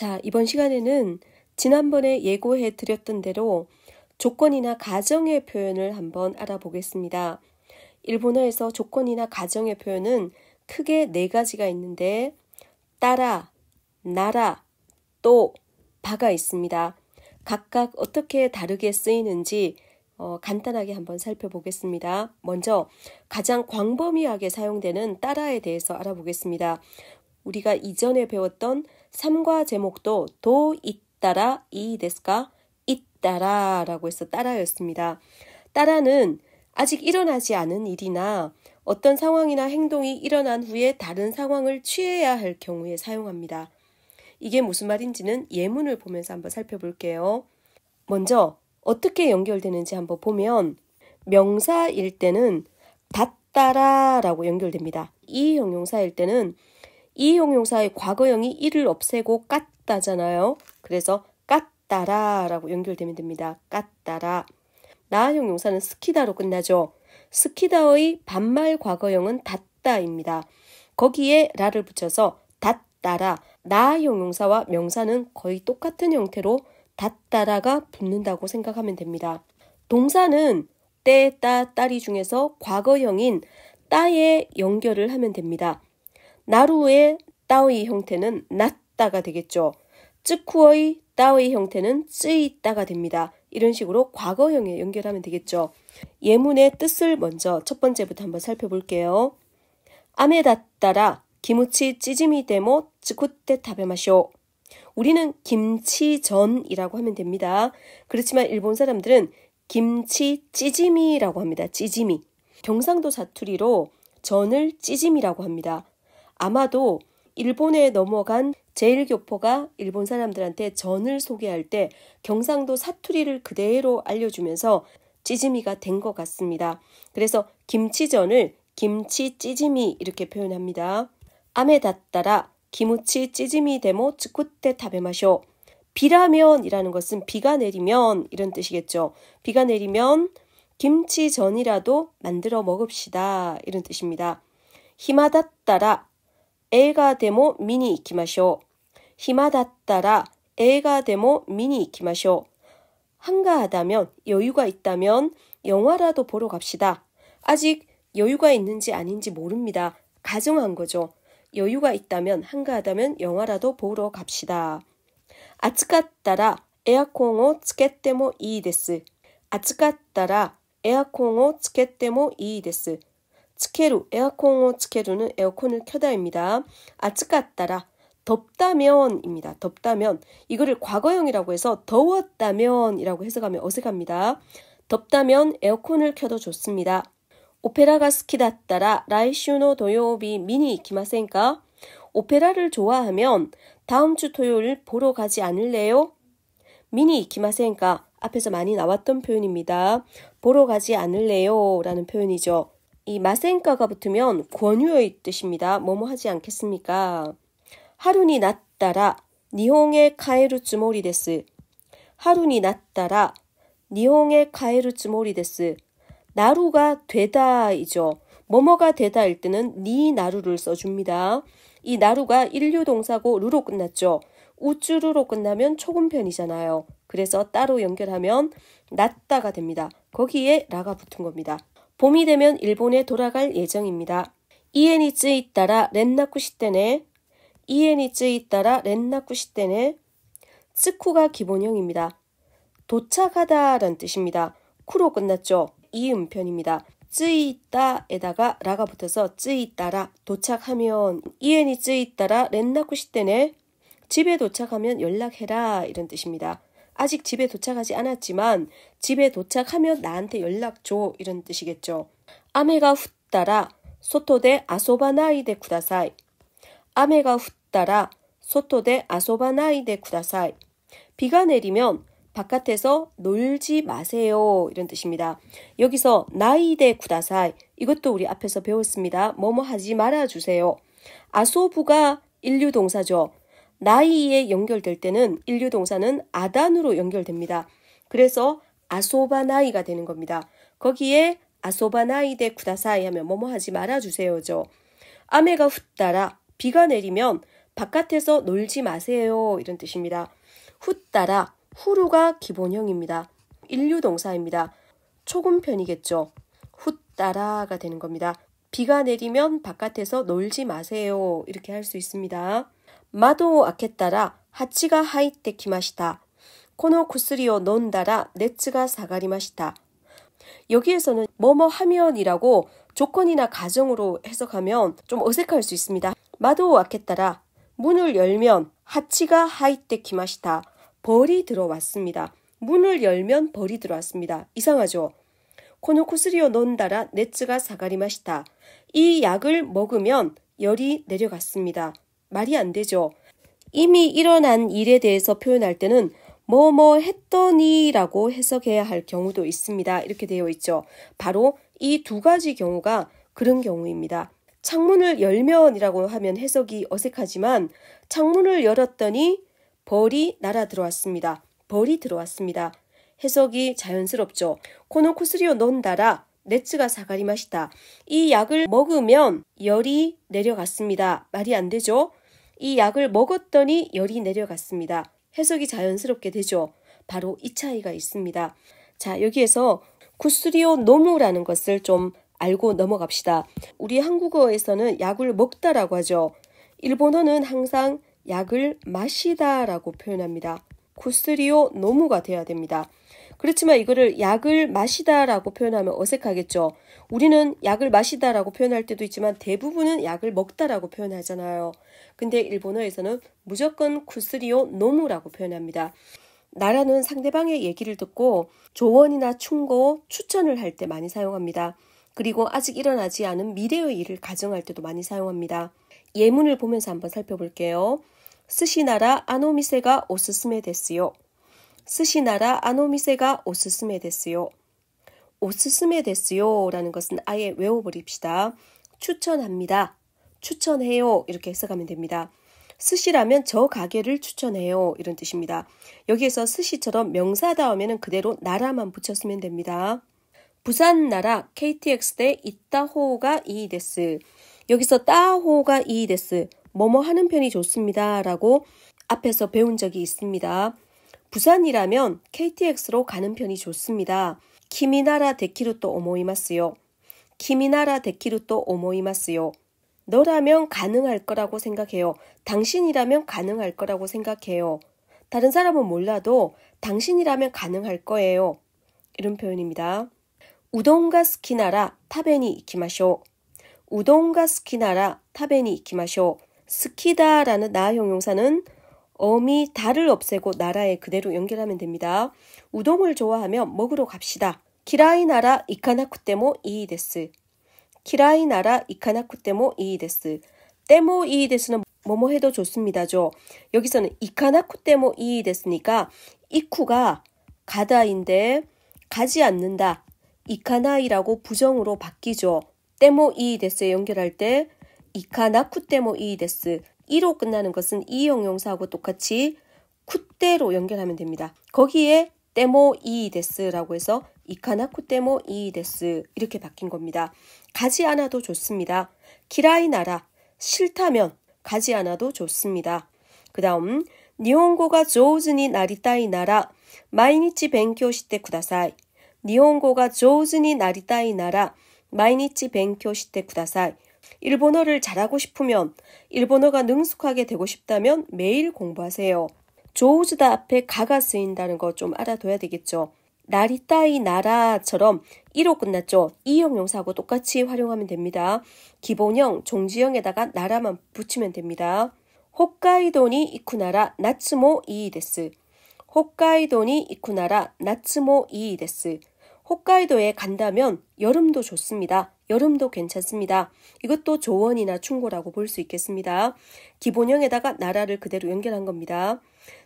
자, 이번 시간에는 지난번에 예고해 드렸던 대로 조건이나 가정의 표현을 한번 알아보겠습니다. 일본어에서 조건이나 가정의 표현은 크게 4가지가 있는데 따라, 나라, 또, 바가 있습니다. 각각 어떻게 다르게 쓰이는지 간단하게 한번 살펴보겠습니다. 먼저 가장 광범위하게 사용되는 따라에 대해서 알아보겠습니다. 우리가 이전에 배웠던 삼과 제목도 도 있다라 이 데스까? 있다라 라고 해서 따라였습니다. 따라는 아직 일어나지 않은 일이나 어떤 상황이나 행동이 일어난 후에 다른 상황을 취해야 할 경우에 사용합니다. 이게 무슨 말인지는 예문을 보면서 한번 살펴볼게요. 먼저 어떻게 연결되는지 한번 보면 명사일 때는 닷따라 라고 연결됩니다. 이 형용사일 때는 이 형용사의 과거형이 이를 없애고 깠다잖아요. 그래서 깠다라 라고 연결되면 됩니다. 깠다라. 나 형용사는 스키다로 끝나죠. 스키다의 반말 과거형은 닷다입니다. 거기에 라를 붙여서 닷따라. 나 형용사와 명사는 거의 똑같은 형태로 닷따라가 붙는다고 생각하면 됩니다. 동사는 때, 따, 따리 중에서 과거형인 따에 연결을 하면 됩니다. 나루의 따의 형태는 낫다가 되겠죠. 쯔쿠의 따의 형태는 쯔이따가 됩니다. 이런 식으로 과거형에 연결하면 되겠죠. 예문의 뜻을 먼저 첫 번째부터 한번 살펴볼게요. 아메 닷따라 기무치 찌지미 데모 츠쿠테 타베마쇼. 우리는 김치전이라고 하면 됩니다. 그렇지만 일본 사람들은 김치 찌지미라고 합니다. 찌지미. 경상도 사투리로 전을 찌짐이라고 합니다. 아마도 일본에 넘어간 제1교포가 일본 사람들한테 전을 소개할 때 경상도 사투리를 그대로 알려주면서 찌짐이가 된 것 같습니다. 그래서 김치전을 김치 찌짐이 이렇게 표현합니다. 아메 닷따라 기무치 찌짐이 데모 츠쿠테 타베마쇼. 비라면이라는 것은 비가 내리면 이런 뜻이겠죠. 비가 내리면 김치전이라도 만들어 먹읍시다 이런 뜻입니다. 히마닷따라 에가 데모 미니 이키마쇼. 히마닷따라 에가 데모 미니 이키마쇼. 한가하다면 여유가 있다면 영화라도 보러 갑시다. 아직 여유가 있는지 아닌지 모릅니다. 가정한 거죠. 여유가 있다면 한가하다면 영화라도 보러 갑시다. 아츠카따라 에어컨을つけてもいいです. 아츠카따라 에어컨을つけてもいいです. つける, 에어컨을 つける는 에어컨을 켜다입니다. 아츠카따라 덥다면입니다. 덥다면. 이거를 과거형이라고 해서 더웠다면이라고 해석하면 어색합니다. 덥다면 에어컨을 켜도 좋습니다. 오페라가 스키다따라 라이슈노 도요비 미니 이키마센까? 오페라를 좋아하면 다음 주 토요일 보러 가지 않을래요? 미니 이키마센까? 앞에서 많이 나왔던 표현입니다. 보러 가지 않을래요? 라는 표현이죠. 이 마센까가 붙으면 권유의 뜻입니다. 뭐뭐 하지 않겠습니까? 하루니 났다라 니홍에 카에루 쯔모리 데스. 하루니 났다라 니홍에 카에루 쯔모리 데스. 나루가 되다이죠. 뭐뭐가 되다일 때는 니 나루를 써줍니다. 이 나루가 일류동사고 루로 끝났죠. 우쭈루로 끝나면 초급편이잖아요. 그래서 따로 연결하면 낫다가 됩니다. 거기에 라가 붙은 겁니다. 봄이 되면 일본에 돌아갈 예정입니다. 이엔이 쯔이따라 렌나쿠 시떼네. 이엔이 쯔이따라 렌나쿠 시떼네. 츠쿠가 기본형입니다. 도착하다 라는 뜻입니다. 쿠로 끝났죠. 이음편입니다. 쯔이따에다가 라가 붙어서 쯔이따라 도착하면 이엔이 쯔이따라 렌나쿠 시떼네. 집에 도착하면 연락해라 이런 뜻입니다. 아직 집에 도착하지 않았지만 집에 도착하면 나한테 연락 줘 이런 뜻이겠죠. 아메가 훗따라 소토데 아소바나이데 쿠다사이. 아메가 훗따라 소토데 아소바나이데 쿠다사이. 비가 내리면 바깥에서 놀지 마세요 이런 뜻입니다. 여기서 나이데 쿠다사이 이것도 우리 앞에서 배웠습니다. 뭐뭐 하지 말아주세요. 아소부가 일류동사죠. 나이에 연결될 때는 일류동사는 아단으로 연결됩니다. 그래서 아소바나이가 되는 겁니다. 거기에 아소바나이데 쿠다사이 하면 뭐뭐 하지 말아주세요죠. 아메가 훗따라 비가 내리면 바깥에서 놀지 마세요. 이런 뜻입니다. 훗따라, 후루가 기본형입니다. 일류동사입니다. 초급편이겠죠. 훗따라가 되는 겁니다. 비가 내리면 바깥에서 놀지 마세요. 이렇게 할 수 있습니다. 마도 아케따라 하치가 하이테 키마시타. 코노 쿠스리오 논다라 네츠가 사가리마시타. 여기에서는 뭐뭐 하면이라고 조건이나 가정으로 해석하면 좀 어색할 수 있습니다. 마도 아케따라 문을 열면 하치가 하이테 키마시타. 벌이 들어왔습니다. 문을 열면 벌이 들어왔습니다. 이상하죠? 코노 쿠스리오 논다라 네츠가 사가리마시타. 이 약을 먹으면 열이 내려갔습니다. 말이 안 되죠. 이미 일어난 일에 대해서 표현할 때는 뭐뭐 했더니 라고 해석해야 할 경우도 있습니다. 이렇게 되어 있죠. 바로 이 두 가지 경우가 그런 경우입니다. 창문을 열면 이라고 하면 해석이 어색하지만 창문을 열었더니 벌이 날아 들어왔습니다. 벌이 들어왔습니다. 해석이 자연스럽죠. 코노 쿠스리오 논다라 네츠가 사가리마시타. 이 약을 먹으면 열이 내려갔습니다. 말이 안 되죠. 이 약을 먹었더니 열이 내려갔습니다. 해석이 자연스럽게 되죠. 바로 이 차이가 있습니다. 자, 여기에서 쿠스리오 노무라는 것을 좀 알고 넘어갑시다. 우리 한국어에서는 약을 먹다라고 하죠. 일본어는 항상 약을 마시다라고 표현합니다. 쿠스리오 노무가 돼야 됩니다. 그렇지만 이거를 약을 마시다라고 표현하면 어색하겠죠. 우리는 약을 마시다라고 표현할 때도 있지만 대부분은 약을 먹다라고 표현하잖아요. 근데 일본어에서는 무조건 쿠스리오 노무라고 표현합니다. 나라는 상대방의 얘기를 듣고 조언이나 충고, 추천을 할 때 많이 사용합니다. 그리고 아직 일어나지 않은 미래의 일을 가정할 때도 많이 사용합니다. 예문을 보면서 한번 살펴볼게요. 스시나라 아노미세가 오스스메 데스요. 스시나라 아노미세가 오스스메 데스요. 오스스메 데스요 라는 것은 아예 외워버립시다. 추천합니다. 추천해요. 이렇게 해석하면 됩니다. 스시라면 저 가게를 추천해요. 이런 뜻입니다. 여기에서 스시처럼 명사 다음에는 그대로 나라만 붙였으면 됩니다. 부산 나라 KTX 대 이따호가 이데스. 여기서 따호가 이데스. 뭐뭐 하는 편이 좋습니다. 라고 앞에서 배운 적이 있습니다. 부산이라면 KTX로 가는 편이 좋습니다. 키미나라 데키루토 오모이마스요. 키미나라 데키루토 오모이마스요. 너라면 가능할 거라고 생각해요. 당신이라면 가능할 거라고 생각해요. 다른 사람은 몰라도 당신이라면 가능할 거예요. 이런 표현입니다. 우동가 스키나라 타베니 이키마쇼. 우동가 스키나라 타베니 이키마쇼. 스키다라는 나 형용사는 어미 다를 없애고 나라에 그대로 연결하면 됩니다. 우동을 좋아하면 먹으러 갑시다. 키라이나라 이카나쿠테모 이이데스. 키라이나라 이카나쿠테모 이이데스. 테모 이이데스는 뭐뭐 해도 좋습니다죠. 여기서는 이카나쿠테모 이이데스니까 이쿠가 가다인데 가지 않는다. 이카나이라고 부정으로 바뀌죠. 테모 이이데스에 연결할 때 이카나쿠테모 이이데스. 이로 끝나는 것은 이 형용사하고 똑같이 쿠테로 연결하면 됩니다. 거기에 테모 이이데스라고 해서 이카나쿠테모 이이데스 이렇게 바뀐 겁니다. 가지 않아도 좋습니다. 키라이나라 싫다면 가지 않아도 좋습니다. 그 다음 니혼고가 조우즈니 나리타이 나라 마이니치 벤kyō 시테 쿠다사이. 니혼고가 조우즈니 나리타이 나라 마이니치 벤kyō 시테 쿠다사이. 일본어를 잘하고 싶으면, 일본어가 능숙하게 되고 싶다면 매일 공부하세요. 조우즈다 앞에 가가 쓰인다는 거 좀 알아둬야 되겠죠. 나리타이 나라처럼 이로 끝났죠. 이 형용사하고 똑같이 활용하면 됩니다. 기본형, 종지형에다가 나라만 붙이면 됩니다. 홋카이도니 이쿠나라 나츠모 이이데스. 홋카이도니 이쿠나라 나츠모 이이데스. 홋카이도에 간다면 여름도 좋습니다. 여름도 괜찮습니다. 이것도 조언이나 충고라고 볼 수 있겠습니다. 기본형에다가 나라를 그대로 연결한 겁니다.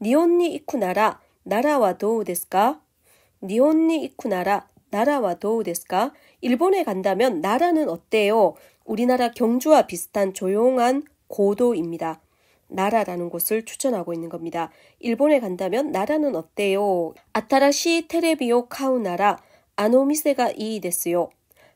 니혼니 이쿠나라 나라와 도우 데스까? 니혼니 이쿠나라 나라와 도우 데스까? 일본에 간다면 나라는 어때요? 우리나라 경주와 비슷한 조용한 고도입니다. 나라라는 곳을 추천하고 있는 겁니다. 일본에 간다면 나라는 어때요? 아타라시 테레비오 카우나라 아노미세가 이이 데스요.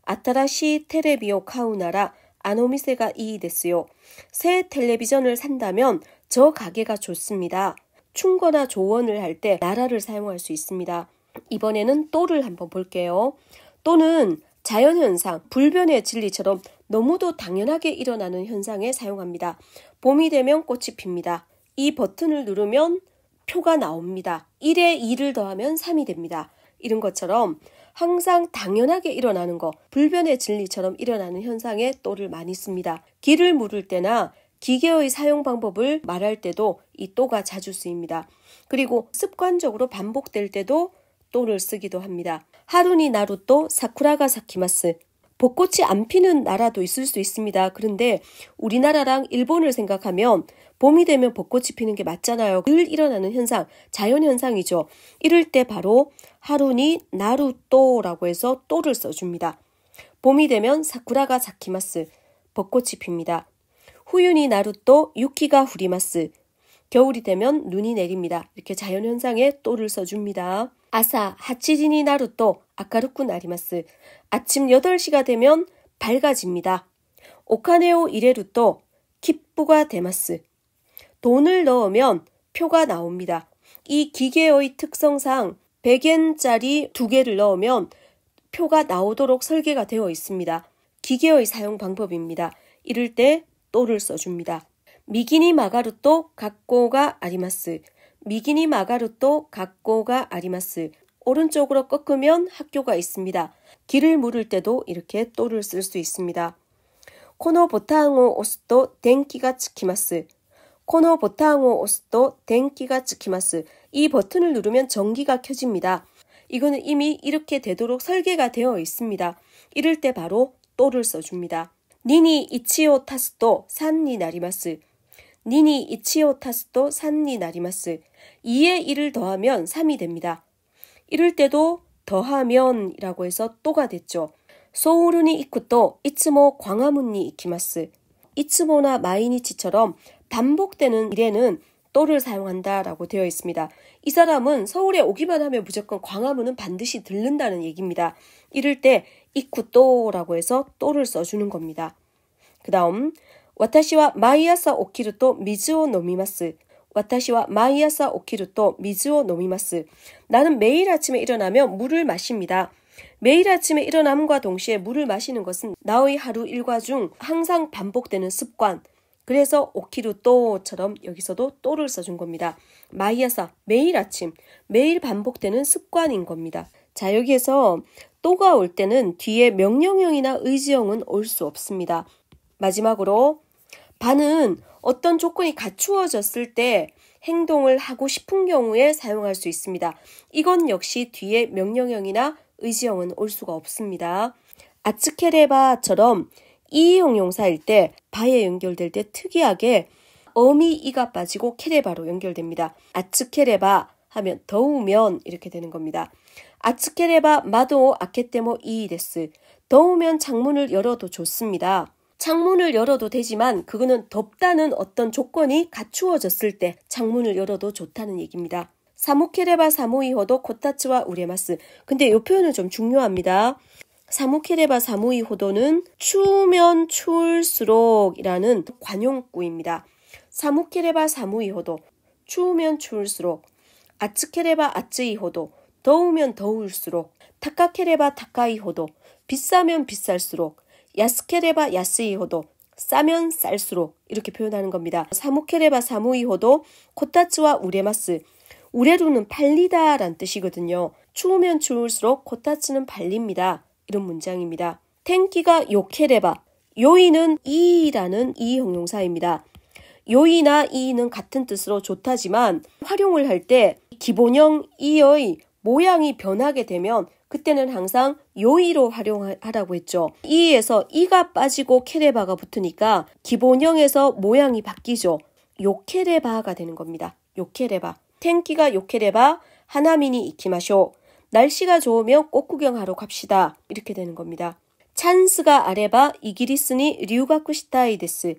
아타라시 테레비오 카우나라 아노미세가 이 됐어요. 새 텔레비전을 산다면 저 가게가 좋습니다. 충고나 조언을 할 때 나라를 사용할 수 있습니다. 이번에는 또를 한번 볼게요. 또는 자연현상, 불변의 진리처럼 너무도 당연하게 일어나는 현상에 사용합니다. 봄이 되면 꽃이 핍니다. 이 버튼을 누르면 표가 나옵니다. 1에 2를 더하면 3이 됩니다. 이런 것처럼 항상 당연하게 일어나는 거, 불변의 진리처럼 일어나는 현상에 또를 많이 씁니다. 길을 물을 때나 기계의 사용 방법을 말할 때도 이 또가 자주 쓰입니다. 그리고 습관적으로 반복될 때도 또를 쓰기도 합니다. 하루니 나루또 사쿠라가 사키마스. 벚꽃이 안 피는 나라도 있을 수 있습니다. 그런데 우리나라랑 일본을 생각하면 봄이 되면 벚꽃이 피는 게 맞잖아요. 늘 일어나는 현상, 자연현상이죠. 이럴 때 바로 하루니 나루또라고 해서 또를 써줍니다. 봄이 되면 사쿠라가 사키마스. 벚꽃이 핍니다. 후유니 나루또 유키가 후리마스. 겨울이 되면 눈이 내립니다. 이렇게 자연현상에 또를 써줍니다. 아사 하치지니 나루또 아카루쿠 나리마스. 아침 8시가 되면 밝아집니다. 오카네오 이레루또 킵부가 데마스. 돈을 넣으면 표가 나옵니다. 이 기계의 특성상 100엔짜리 2개를 넣으면 표가 나오도록 설계가 되어 있습니다. 기계의 사용 방법입니다. 이럴 때 또를 써줍니다. 미기니 마가루또 각고가 아리마스. 미기니 마가루또 각고가 아리마스. 오른쪽으로 꺾으면 학교가 있습니다. 길을 물을 때도 이렇게 또를 쓸 수 있습니다. 코노 보탕을 오스또 덴키가 츠키마스. 코노 보탕을 오스또 덴키가 츠키마스. 이 버튼을 누르면 전기가 켜집니다. 이거는 이미 이렇게 되도록 설계가 되어 있습니다. 이럴 때 바로 또를 써줍니다. 니니 이치오 타스또 산니 나리마스. 니니 이치오 타스또 산니 나리마스. 2에 1을 더하면 3이 됩니다. 이럴 때도 더하면 이라고 해서 또가 됐죠. 소우르니 이쿠또 이츠모 광화문니 이키마스. 이츠모나 마이니치처럼 반복되는 일에는 또를 사용한다 라고 되어 있습니다. 이 사람은 서울에 오기만 하면 무조건 광화문은 반드시 들른다는 얘기입니다. 이럴 때 이쿠또라고 해서 또를 써주는 겁니다. 그 다음 와타시와 마이아사 오키르또 미즈오 노미마스. 와타시와 마이아사 오키르또 미즈오 노미마스. 나는 매일 아침에 일어나면 물을 마십니다. 매일 아침에 일어남과 동시에 물을 마시는 것은 나의 하루 일과 중 항상 반복되는 습관. 그래서 오키르또처럼 여기서도 또를 써준 겁니다. 마이아사, 매일 아침, 매일 반복되는 습관인 겁니다. 자, 여기에서 또가 올 때는 뒤에 명령형이나 의지형은 올 수 없습니다. 마지막으로 반은 어떤 조건이 갖추어졌을 때 행동을 하고 싶은 경우에 사용할 수 있습니다. 이건 역시 뒤에 명령형이나 의지형은 올 수가 없습니다. 아츠케레바처럼 이 형용사일 때 바에 연결될 때 특이하게 어미 이가 빠지고 케레바로 연결됩니다. 아츠케레바 하면 더우면 이렇게 되는 겁니다. 아츠케레바 마도 아케테모 이 데스. 더우면 창문을 열어도 좋습니다. 창문을 열어도 되지만 그거는 덥다는 어떤 조건이 갖추어졌을 때 창문을 열어도 좋다는 얘기입니다. 사무케레바 사무이호도 코타츠와 우레마스. 근데 이 표현은 좀 중요합니다. 사무케레바 사무이호도는 추우면 추울수록 이라는 관용구입니다. 사무케레바 사무이호도 추우면 추울수록. 아츠케레바 아츠이호도 더우면 더울수록. 타카케레바 타카이호도 비싸면 비쌀수록. 야스케레바 야스이호도 싸면 쌀수록 이렇게 표현하는 겁니다. 사무케레바 사무이호도 코타츠와 우레마스. 우레루는 팔리다 라는 뜻이거든요. 추우면 추울수록 코타츠는 팔립니다. 이런 문장입니다. 텐키가 요케레바. 요이는 이라는 이 형용사입니다. 요이나 이는 같은 뜻으로 좋다지만 활용을 할 때 기본형 이의 모양이 변하게 되면 그때는 항상 요이로 활용하라고 했죠. 이에서 이가 빠지고 케레바가 붙으니까 기본형에서 모양이 바뀌죠. 요케레바가 되는 겁니다. 요케레바. 텐키가 요케레바 하나미니 이키마쇼. 날씨가 좋으면 꽃 구경하러 갑시다. 이렇게 되는 겁니다. 찬스가 아레바 이기리스니 류가쿠 시타이 데스.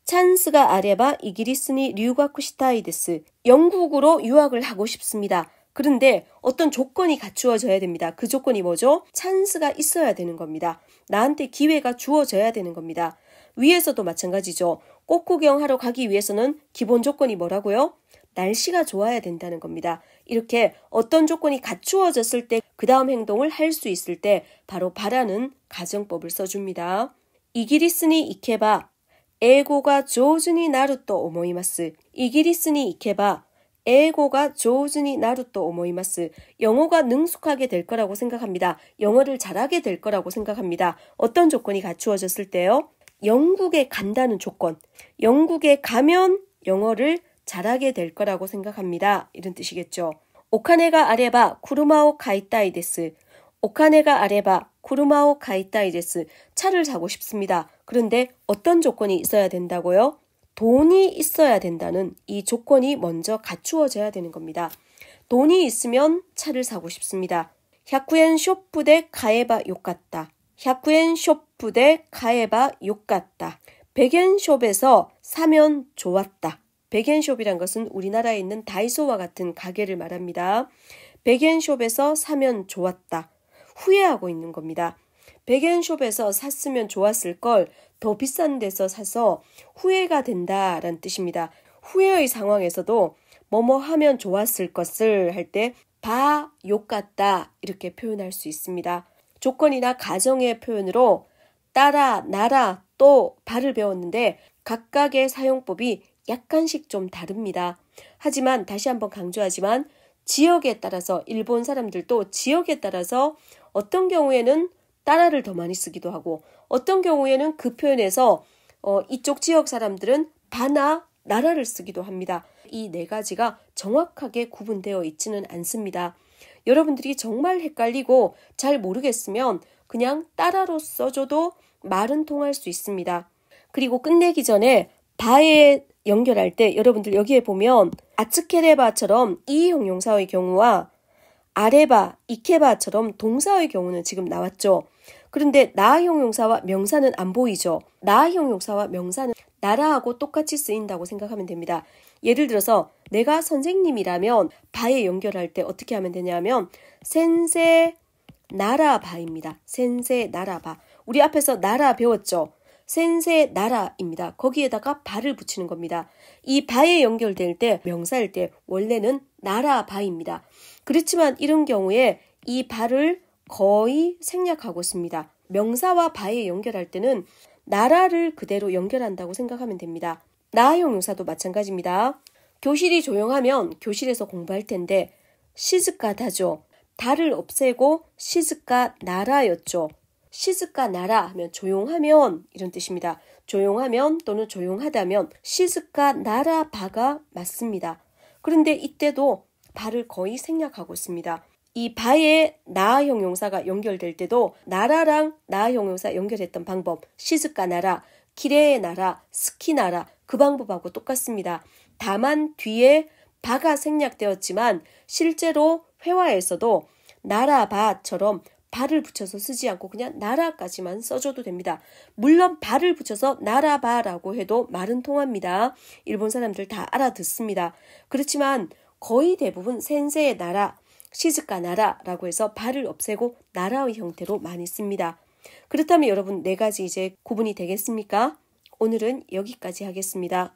찬스가 아레바 이기리스니 류가쿠 시타이 데스. 영국으로 유학을 하고 싶습니다. 그런데 어떤 조건이 갖추어져야 됩니다. 그 조건이 뭐죠? 찬스가 있어야 되는 겁니다. 나한테 기회가 주어져야 되는 겁니다. 위에서도 마찬가지죠. 꽃구경하러 가기 위해서는 기본 조건이 뭐라고요? 날씨가 좋아야 된다는 겁니다. 이렇게 어떤 조건이 갖추어졌을 때 그 다음 행동을 할 수 있을 때 바로 바라는 가정법을 써줍니다. 이기리스니 이케바 에고가 조즈니 나루 또 오모이마스. 이기리스니 이케바 에고가 조즈니 나루 또 오모이마스. 영어가 능숙하게 될 거라고 생각합니다. 영어를 잘하게 될 거라고 생각합니다. 어떤 조건이 갖추어졌을 때요? 영국에 간다는 조건. 영국에 가면 영어를 잘하게 될 거라고 생각합니다. 이런 뜻이겠죠. 오카네가 아레바 쿠르마오 가이타이 데스. 오카네가 아레바 쿠르마오 가이타이 데스. 차를 사고 싶습니다. 그런데 어떤 조건이 있어야 된다고요? 돈이 있어야 된다는 이 조건이 먼저 갖추어져야 되는 겁니다. 돈이 있으면 차를 사고 싶습니다. 100엔 쇼프대 가에바 욕같다. 100엔 쇼프대 가에바 욕같다. 100엔 숍에서 사면 좋았다. 100엔 숍이란 것은 우리나라에 있는 다이소와 같은 가게를 말합니다. 100엔 숍에서 사면 좋았다. 후회하고 있는 겁니다. 100엔 숍에서 샀으면 좋았을 걸 더 비싼 데서 사서 후회가 된다라는 뜻입니다. 후회의 상황에서도 뭐뭐 하면 좋았을 것을 할 때 바, 욕 같다 이렇게 표현할 수 있습니다. 조건이나 가정의 표현으로 따라, 나라, 또, 바를 배웠는데 각각의 사용법이 약간씩 좀 다릅니다. 하지만 다시 한번 강조하지만 지역에 따라서 일본 사람들도 지역에 따라서 어떤 경우에는 따라를 더 많이 쓰기도 하고 어떤 경우에는 그 표현에서 이쪽 지역 사람들은 바나 나라를 쓰기도 합니다. 이 네 가지가 정확하게 구분되어 있지는 않습니다. 여러분들이 정말 헷갈리고 잘 모르겠으면 그냥 따라로 써줘도 말은 통할 수 있습니다. 그리고 끝내기 전에 바에 연결할 때 여러분들 여기에 보면 아츠케레바처럼 이 형용사의 경우와 아레바, 이케바처럼 동사의 경우는 지금 나왔죠. 그런데 나 형용사와 명사는 안 보이죠. 나 형용사와 명사는 나라하고 똑같이 쓰인다고 생각하면 됩니다. 예를 들어서 내가 선생님이라면 바에 연결할 때 어떻게 하면 되냐면 센세 나라바입니다. 센세 나라바. 우리 앞에서 나라 배웠죠. 센세 나라입니다. 거기에다가 바를 붙이는 겁니다. 이 바에 연결될 때 명사일 때 원래는 나라바입니다. 그렇지만 이런 경우에 이 바를 거의 생략하고 있습니다. 명사와 바에 연결할 때는 나라를 그대로 연결한다고 생각하면 됩니다. 나 형용사도 마찬가지입니다. 교실이 조용하면 교실에서 공부할 텐데 시즈카다죠. 다를 없애고 시즈카 나라였죠. 시즈카 나라 하면 조용하면 이런 뜻입니다. 조용하면 또는 조용하다면 시즈카 나라 바가 맞습니다. 그런데 이때도 바를 거의 생략하고 있습니다. 이 바에 나 형용사가 연결될 때도 나라랑 나 형용사 연결했던 방법 시즈카 나라, 키레의 나라, 스키 나라 그 방법하고 똑같습니다. 다만 뒤에 바가 생략되었지만 실제로 회화에서도 나라바처럼 바를 붙여서 쓰지 않고 그냥 나라까지만 써줘도 됩니다. 물론 바를 붙여서 나라바라고 해도 말은 통합니다. 일본 사람들 다 알아듣습니다. 그렇지만 거의 대부분 센세의 나라, 시즈카 나라라고 해서 바를 없애고 나라의 형태로 많이 씁니다. 그렇다면 여러분 네 가지 이제 구분이 되겠습니까? 오늘은 여기까지 하겠습니다.